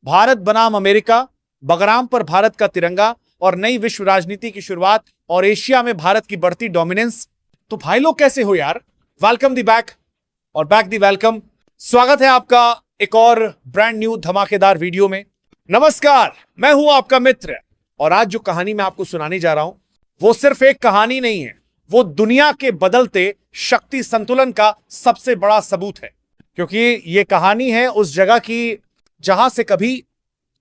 भारत बनाम अमेरिका, बगराम पर भारत का तिरंगा और नई विश्व राजनीति की शुरुआत और एशिया में भारत की बढ़ती डोमिनेंस। तो भाई लोग कैसे हो यार? वेलकम दी बैक और बैक दी वेलकम। स्वागत है आपका एक और ब्रांड न्यू धमाकेदार वीडियो में। नमस्कार, मैं हूं आपका मित्र और आज जो कहानी मैं आपको सुनाने जा रहा हूं वो सिर्फ एक कहानी नहीं है, वो दुनिया के बदलते शक्ति संतुलन का सबसे बड़ा सबूत है। क्योंकि ये कहानी है उस जगह की जहां से कभी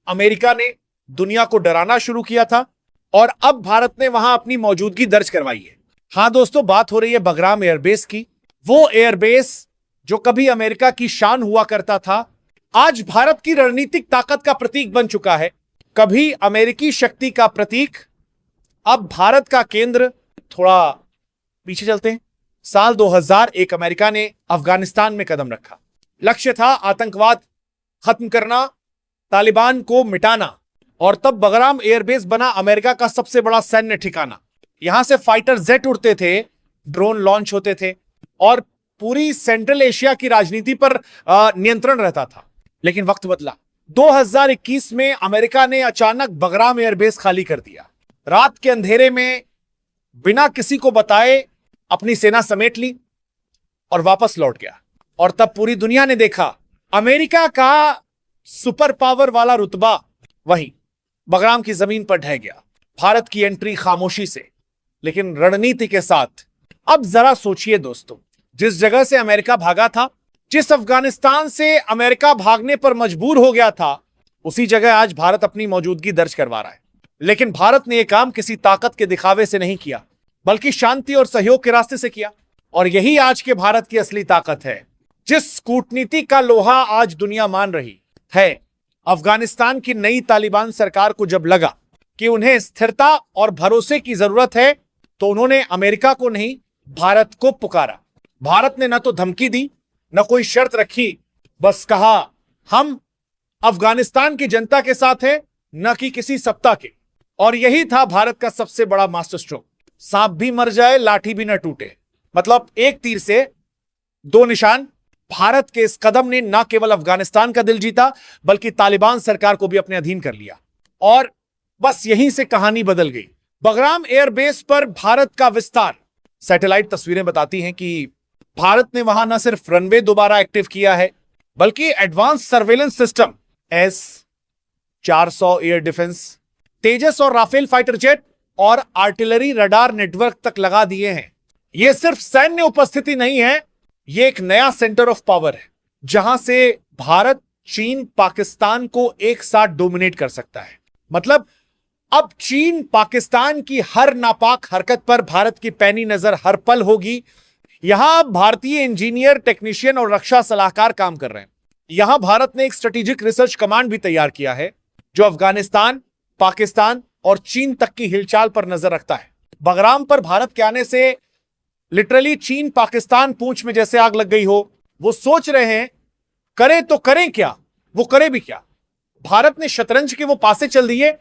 अमेरिका ने दुनिया को डराना शुरू किया था और अब भारत ने वहां अपनी मौजूदगी दर्ज करवाई है। हां दोस्तों, बात हो रही है बगराम एयरबेस की। वो एयरबेस जो कभी अमेरिका की शान हुआ करता था, आज भारत की रणनीतिक ताकत का प्रतीक बन चुका है। कभी अमेरिकी शक्ति का प्रतीक, अब भारत का केंद्र। थोड़ा पीछे चलते हैं। साल 2001 अमेरिका ने अफगानिस्तान में कदम रखा। लक्ष्य था आतंकवाद खत्म करना, तालिबान को मिटाना, और तब बगराम एयरबेस बना अमेरिका का सबसे बड़ा सैन्य ठिकाना। यहां से फाइटर जेट उड़ते थे, ड्रोन लॉन्च होते थे और पूरी सेंट्रल एशिया की राजनीति पर नियंत्रण रहता था। लेकिन वक्त बदला। 2021 में अमेरिका ने अचानक बगराम एयरबेस खाली कर दिया। रात के अंधेरे में बिना किसी को बताए अपनी सेना समेट ली और वापस लौट गया। और तब पूरी दुनिया ने देखा अमेरिका का सुपर पावर वाला रुतबा वहीं बगराम की जमीन पर ढह गया। भारत की एंट्री खामोशी से लेकिन रणनीति के साथ। अब जरा सोचिए दोस्तों, जिस जगह से अमेरिका भागा था, जिस अफगानिस्तान से अमेरिका भागने पर मजबूर हो गया था, उसी जगह आज भारत अपनी मौजूदगी दर्ज करवा रहा है। लेकिन भारत ने यह काम किसी ताकत के दिखावे से नहीं किया, बल्कि शांति और सहयोग के रास्ते से किया। और यही आज के भारत की असली ताकत है। जिस कूटनीति का लोहा आज दुनिया मान रही है, अफगानिस्तान की नई तालिबान सरकार को जब लगा कि उन्हें स्थिरता और भरोसे की जरूरत है, तो उन्होंने अमेरिका को नहीं, भारत को पुकारा। भारत ने न तो धमकी दी, न कोई शर्त रखी, बस कहा हम अफगानिस्तान की जनता के साथ हैं, न कि किसी सत्ता के। और यही था भारत का सबसे बड़ा मास्टर स्ट्रोक। सांप भी मर जाए, लाठी भी न टूटे। मतलब एक तीर से दो निशान। भारत के इस कदम ने न केवल अफगानिस्तान का दिल जीता, बल्कि तालिबान सरकार को भी अपने अधीन कर लिया। और बस यहीं से कहानी बदल गई। बगराम एयरबेस पर भारत का विस्तार। सैटेलाइट तस्वीरें बताती हैं कि भारत ने वहां न सिर्फ रनवे दोबारा एक्टिव किया है, बल्कि advance surveillance system S-400 air defence, Tejas और राफेल फाइटर जेट और आर्टिलरी रडार नेटवर्क तक लगा दिए हैं। यह सिर्फ सैन्य उपस्थिति नहीं है, यह एक नया सेंटर ऑफ पावर है, जहां से भारत, चीन, पाकिस्तान को एक साथ डोमिनेट कर सकता है। मतलब अब चीन, पाकिस्तान की हर नापाक हरकत पर भारत की पैनी नजर हर पल होगी। यहां भारतीय इंजीनियर, टेक्नीशियन और रक्षा सलाहकार काम कर रहे हैं। यहां भारत ने एक स्ट्रेटेजिक रिसर्च कमांड भी तैयार किया है, जो अफगानिस्तान, पाकिस्तान और चीन तक की हिलचाल पर नजर रखता है। बगराम पर भारत के आने से लिटरली चीन, पाकिस्तान पूंछ में जैसे आग लग गई हो। वो सोच रहे हैं करें तो करें क्या, वो करे भी क्या। भारत ने शतरंज के वो पासे चल दिए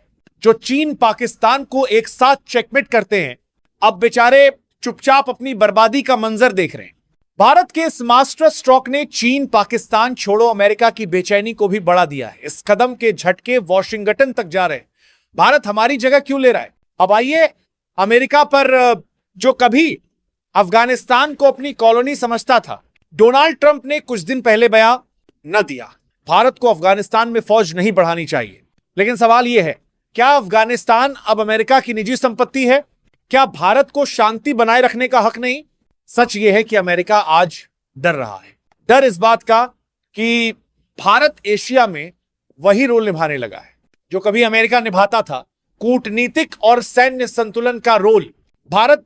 जो चीन, पाकिस्तान को एक साथ चेकमेट करते हैं। अब बेचारे चुपचाप अपनी बर्बादी का मंजर देख रहे हैं। भारत के इस मास्टर स्ट्रोक ने चीन, पाकिस्तान छोड़ो अमेरिका की बेचैनी को भी बढ़ा दिया है। इस कदम के झटके वॉशिंगटन तक जा रहे हैं। भारत हमारी जगह क्यों ले रहा है? अब आइए, अमेरिका पर जो कभी अफगानिस्तान को अपनी कॉलोनी समझता था, डोनाल्ड ट्रंप ने कुछ दिन पहले बयान न दिया, भारत को अफगानिस्तान में फौज नहीं बढ़ानी चाहिए। लेकिन सवाल यह है, क्या अफगानिस्तान अब अमेरिका की निजी संपत्ति है? क्या भारत को शांति बनाए रखने का हक नहीं? सच यह है कि अमेरिका आज डर रहा है। डर इस बात का कि भारत एशिया में वही रोल निभाने लगा है जो कभी अमेरिका निभाता था, कूटनीतिक और सैन्य संतुलन का रोल। भारत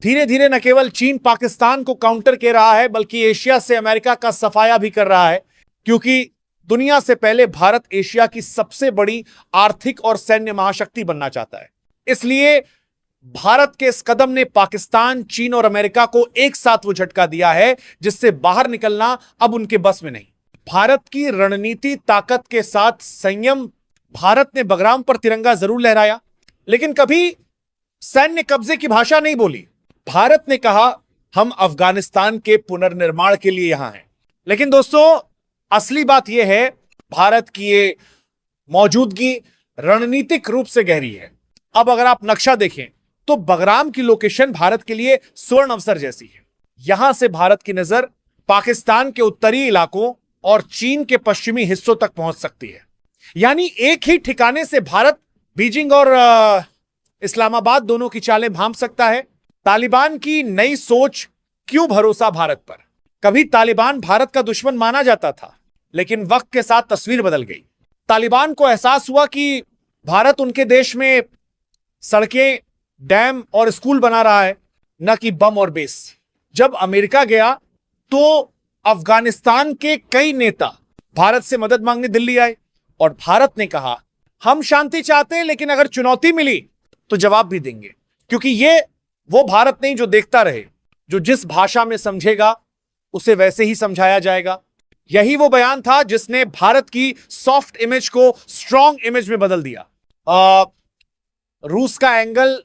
धीरे धीरे न केवल चीन, पाकिस्तान को काउंटर कर रहा है, बल्कि एशिया से अमेरिका का सफाया भी कर रहा है। क्योंकि दुनिया से पहले भारत एशिया की सबसे बड़ी आर्थिक और सैन्य महाशक्ति बनना चाहता है। इसलिए भारत के इस कदम ने पाकिस्तान, चीन और अमेरिका को एक साथ वो झटका दिया है जिससे बाहर निकलना अब उनके बस में नहीं। भारत की रणनीति ताकत के साथ संयम। भारत ने बगराम पर तिरंगा जरूर लहराया, लेकिन कभी सैन्य कब्जे की भाषा नहीं बोली। भारत ने कहा हम अफगानिस्तान के पुनर्निर्माण के लिए यहां हैं। लेकिन दोस्तों, असली बात यह है, भारत की ये मौजूदगी रणनीतिक रूप से गहरी है। अब अगर आप नक्शा देखें तो बगराम की लोकेशन भारत के लिए स्वर्ण अवसर जैसी है। यहां से भारत की नजर पाकिस्तान के उत्तरी इलाकों और चीन के पश्चिमी हिस्सों तक पहुंच सकती है। यानी एक ही ठिकाने से भारत बीजिंग और इस्लामाबाद दोनों की चालें भांप सकता है। तालिबान की नई सोच, क्यों भरोसा भारत पर? कभी तालिबान भारत का दुश्मन माना जाता था, लेकिन वक्त के साथ तस्वीर बदल गई। तालिबान को एहसास हुआ कि भारत उनके देश में सड़कें, डैम और स्कूल बना रहा है, न कि बम और बेस। जब अमेरिका गया तो अफगानिस्तान के कई नेता भारत से मदद मांगने दिल्ली आए और भारत ने कहा हम शांति चाहते हैं, लेकिन अगर चुनौती मिली तो जवाब भी देंगे। क्योंकि ये वो भारत नहीं जो देखता रहे, जो जिस भाषा में समझेगा उसे वैसे ही समझाया जाएगा। यही वो बयान था जिसने भारत की सॉफ्ट इमेज को स्ट्रॉन्ग इमेज में बदल दिया। रूस का एंगल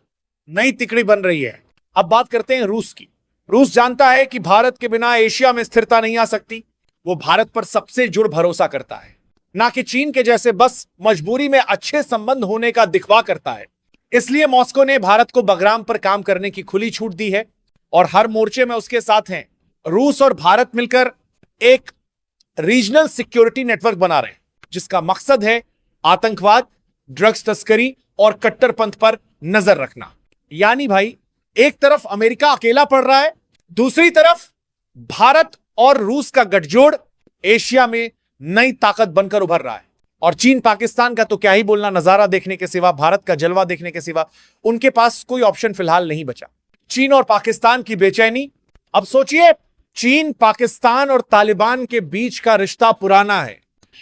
नई तिकड़ी बन रही है। अब बात करते हैं रूस की। रूस जानता है कि भारत के बिना एशिया में स्थिरता नहीं आ सकती। वो भारत पर सबसे जुड़ भरोसा करता है, ना कि चीन के जैसे बस मजबूरी में अच्छे संबंध होने का दिखवा करता है। इसलिए मॉस्को ने भारत को बगराम पर काम करने की खुली छूट दी है और हर मोर्चे में उसके साथ हैं। रूस और भारत मिलकर एक रीजनल सिक्योरिटी नेटवर्क बना रहे हैं, जिसका मकसद है आतंकवाद, ड्रग्स तस्करी और कट्टरपंथ पर नजर रखना। यानी भाई, एक तरफ अमेरिका अकेला पड़ रहा है, दूसरी तरफ भारत और रूस का गठजोड़ एशिया में नई ताकत बनकर उभर रहा है। और चीन पाकिस्तान का तो क्या ही बोलना, नजारा देखने के सिवा, भारत का जलवा देखने के सिवा उनके पास कोई ऑप्शन फिलहाल नहीं बचा। चीन और पाकिस्तान की बेचैनी। अब सोचिए, चीन, पाकिस्तान और तालिबान के बीच का रिश्ता पुराना है,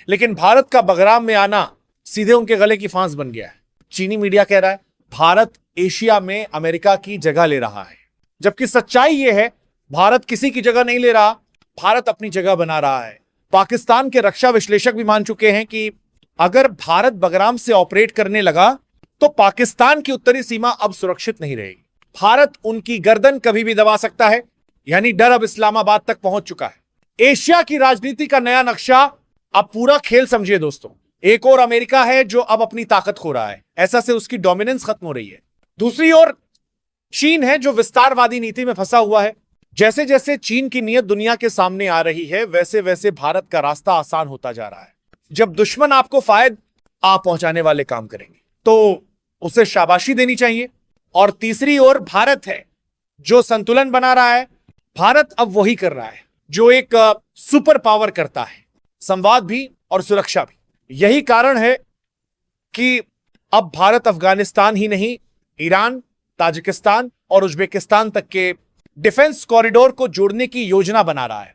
लेकिन भारत का बगराम में आना सीधे उनके गले की फांस बन गया है। चीनी मीडिया कह रहा है भारत एशिया में अमेरिका की जगह ले रहा है, जबकि सच्चाई यह है भारत किसी की जगह नहीं ले रहा, भारत अपनी जगह बना रहा है। पाकिस्तान के रक्षा विश्लेषक भी मान चुके हैं कि अगर भारत बगराम से ऑपरेट करने लगा तो पाकिस्तान की उत्तरी सीमा अब सुरक्षित नहीं रहेगी। भारत उनकी गर्दन कभी भी दबा सकता है। यानी डर अब इस्लामाबाद तक पहुंच चुका है। एशिया की राजनीति का नया नक्शा अब पूरा खेल समझिए दोस्तों। एक और अमेरिका है जो अब अपनी ताकत खो रहा है, ऐसा से उसकी डोमिनेंस खत्म हो रही है। दूसरी ओर चीन है जो विस्तारवादी नीति में फंसा हुआ है। जैसे जैसे चीन की नीयत दुनिया के सामने आ रही है, वैसे वैसे भारत का रास्ता आसान होता जा रहा है। जब दुश्मन आपको फायद आप पहुंचाने वाले काम करेंगे तो उसे शाबाशी देनी चाहिए। और तीसरी ओर भारत है जो संतुलन बना रहा है। भारत अब वही कर रहा है जो एक सुपर पावर करता है, संवाद भी और सुरक्षा भी। यही कारण है कि अब भारत अफगानिस्तान ही नहीं, ईरान, ताजिकिस्तान और उज्बेकिस्तान तक के डिफेंस कॉरिडोर को जोड़ने की योजना बना रहा है।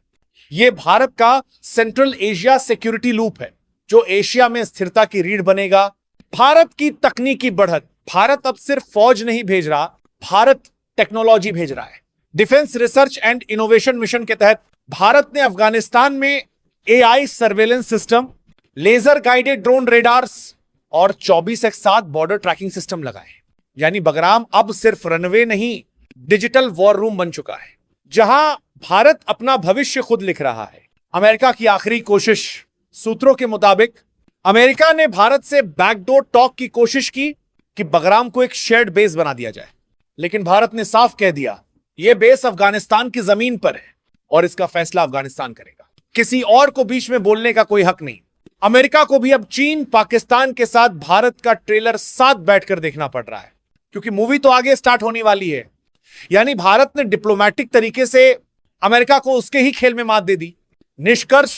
यह भारत का सेंट्रल एशिया सिक्योरिटी लूप है जो एशिया में स्थिरता की रीढ़ बनेगा। भारत की तकनीकी बढ़त। भारत अब सिर्फ फौज नहीं भेज रहा, भारत टेक्नोलॉजी भेज रहा है। Defence research and innovation mission के तहत भारत ने अफगानिस्तान में AI surveillance system, laser guided drone radars और 24x7 बॉर्डर ट्रैकिंग सिस्टम लगाए। यानी बगराम अब सिर्फ रनवे नहीं, डिजिटल वॉर रूम बन चुका है, जहां भारत अपना भविष्य खुद लिख रहा है। अमेरिका की आखिरी कोशिश। सूत्रों के मुताबिक अमेरिका ने भारत से बैकडोर टॉक की कोशिश की कि बगराम को एक शेयर्ड बेस बना दिया जाए, लेकिन भारत ने साफ कह दिया यह बेस अफगानिस्तान की जमीन पर है और इसका फैसला अफगानिस्तान करेगा। किसी और को बीच में बोलने का कोई हक नहीं। अमेरिका को भी अब चीन, पाकिस्तान के साथ भारत का ट्रेलर साथ बैठकर देखना पड़ रहा है, क्योंकि मूवी तो आगे स्टार्ट होने वाली है। यानी भारत ने डिप्लोमैटिक तरीके से अमेरिका को उसके ही खेल में मात दे दी। निष्कर्ष,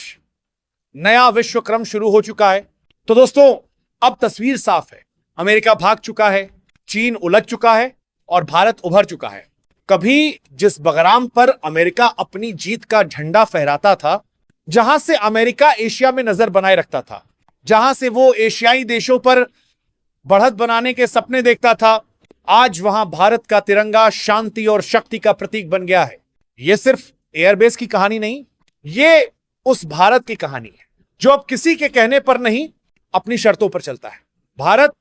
नया विश्व क्रम शुरू हो चुका है। तो दोस्तों, अब तस्वीर साफ है। अमेरिका भाग चुका है, चीन उलझ चुका है और भारत उभर चुका है। कभी जिस बगराम पर अमेरिका अपनी जीत का झंडा फहराता था, जहां से अमेरिका एशिया में नजर बनाए रखता था, जहां से वो एशियाई देशों पर बढ़त बनाने के सपने देखता था, आज वहां भारत का तिरंगा शांति और शक्ति का प्रतीक बन गया है। यह सिर्फ एयरबेस की कहानी नहीं, यह उस भारत की कहानी है जो अब किसी के कहने पर नहीं, अपनी शर्तों पर चलता है। भारत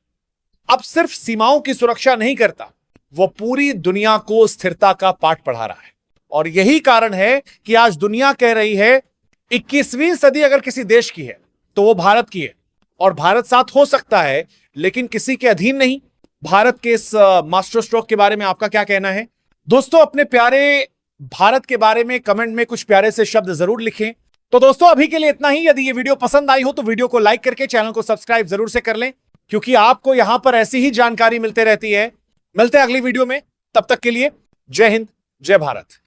अब सिर्फ सीमाओं की सुरक्षा नहीं करता, वो पूरी दुनिया को स्थिरता का पाठ पढ़ा रहा है। और यही कारण है कि आज दुनिया कह रही है 21वीं सदी अगर किसी देश की है तो वो भारत की है। और भारत साथ हो सकता है लेकिन किसी के अधीन नहीं। भारत के इस मास्टर स्ट्रोक के बारे में आपका क्या कहना है? दोस्तों, अपने प्यारे भारत के बारे में कमेंट में कुछ प्यारे से शब्द जरूर लिखें। तो दोस्तों, अभी के लिए इतना ही। यदि ये वीडियो पसंद आई हो तो वीडियो को लाइक करके चैनल को सब्सक्राइब जरूर से कर लें, क्योंकि आपको यहां पर ऐसी ही जानकारी मिलते रहती है। मिलते हैं अगली वीडियो में, तब तक के लिए जय हिंद, जय भारत।